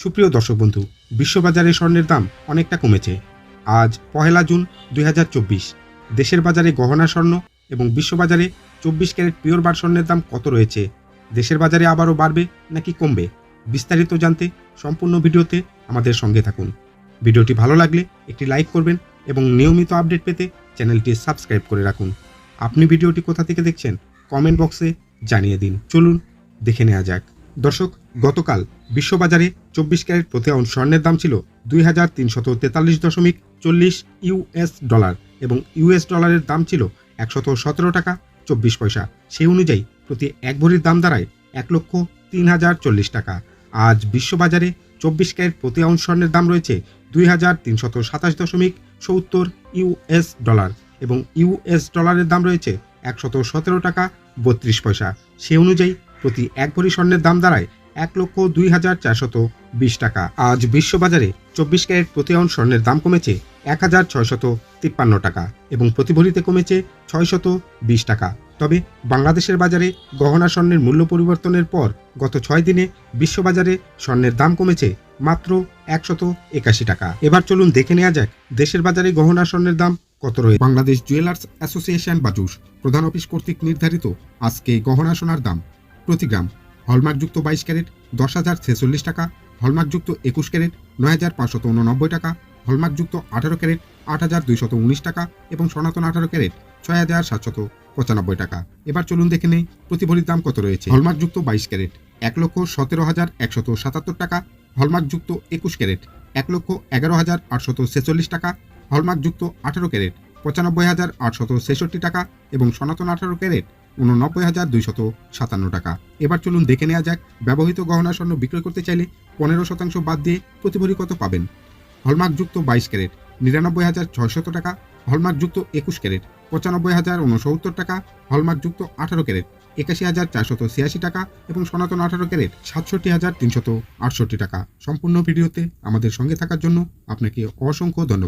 সুপ্রিয় দর্শক বন্ধু, বিশ্ববাজারে স্বর্ণের দাম অনেকটা কমেছে। আজ 1 জুন 2024। দেশের বাজারে গহনা স্বর্ণ এবং বিশ্ববাজারে 24 ক্যারেট পিওর বার স্বর্ণের দাম কত রয়েছে? দেশের বাজারে আবারও বাড়বে নাকি কমবে? বিস্তারিত জানতে সম্পূর্ণ ভিডিওতে আমাদের সঙ্গে থাকুন। ভিডিওটি ভালো লাগলে একটি লাইক করবেন এবং নিয়মিত আপডেট পেতে চ্যানেলটি সাবস্ক্রাইব করে রাখুন। আপনি ভিডিওটি কোথা থেকে দেখছেন কমেন্ট বক্সে জানিয়ে দিন। চলুন দেখে নেওয়া যাক। দর্শক, গতকাল বিশ্ববাজারে 24 ক্যারেট প্রতি আউন্স স্বর্ণের দাম ছিল 2343.40 ইউএস ডলার এবং ইউএস ডলারের দাম ছিল 117 টাকা 24 পয়সা। সেই অনুযায়ী প্রতি এক ভরির দাম দাঁড়ায় 1,03,040 টাকা। আজ বিশ্ববাজারে 24 ক্যারেট প্রতি আউন্স স্বর্ণের দাম রয়েছে 2327.70 ইউএস ডলার এবং ইউএস ডলারের দাম রয়েছে 117 টাকা 32 পয়সা। সেই অনুযায়ী প্রতি এক ভরি স্বর্ণের দাম দাঁড়ায় 1,02,420 টাকা। আজ বিশ্ববাজারে 24 ক্যারেট প্রতি আউন্স স্বর্ণের দাম কমেছে 1,653 টাকা এবং প্রতি ভরিতে কমেছে 620 টাকা। তবে বাংলাদেশের বাজারে গহনা স্বর্ণের মূল্য পরিবর্তনের পর গত 6 দিনে বিশ্ববাজারে স্বর্ণের দাম কমেছে মাত্র 181 টাকা। এবার চলুন দেখে নেওয়া যাক দেশের বাজারে গহনা স্বর্ণের দাম কত রয়েছে। বাংলাদেশ জুয়েলার্স অ্যাসোসিয়েশন বাজুস প্রধান অফিস কর্তৃক নির্ধারিত আজকে গহনা সোনার দাম প্রতি গ্রাম: হলমার্কযুক্ত 22 ক্যারেট 10,046 টাকা, হলমার্কযুক্ত 21 ক্যারেট 9,589 টাকা, হলমার্কযুক্ত 18 ক্যারেট 8,219 টাকা এবং সনাতন 18 ক্যারেট 6,795 টাকা। এবার চলুন দেখে নেই প্রতি ভরির দাম কত রয়েছে। হলমার্কযুক্ত 22 ক্যারেট 1,17,177 টাকা, হলমার্কযুক্ত 21 ক্যারেট 1,11,846 টাকা, হলমার্কযুক্ত 18 ক্যারেট 95,866 টাকা এবং সনাতন 18 ক্যারেট 89,257 টাকা। এবার চলুন দেখে নেওয়া যাক ব্যবহৃত গহনা স্বর্ণ বিক্রয় করতে চাইলে 15% বাদ দিয়ে প্রতি ভরি কত পাবেন। হলমার্কযুক্ত 22 ক্যারেট 99,600 টাকা, হলমার্কযুক্ত 21 ক্যারেট 95,069 টাকা, হলমার্কযুক্ত 18 ক্যারেট 81,486 টাকা এবং সনাতন 18 ক্যারেট 67,368 টাকা। সম্পূর্ণ ভিডিওতে আমাদের সঙ্গে থাকার জন্য আপনাকে অসংখ্য ধন্যবাদ।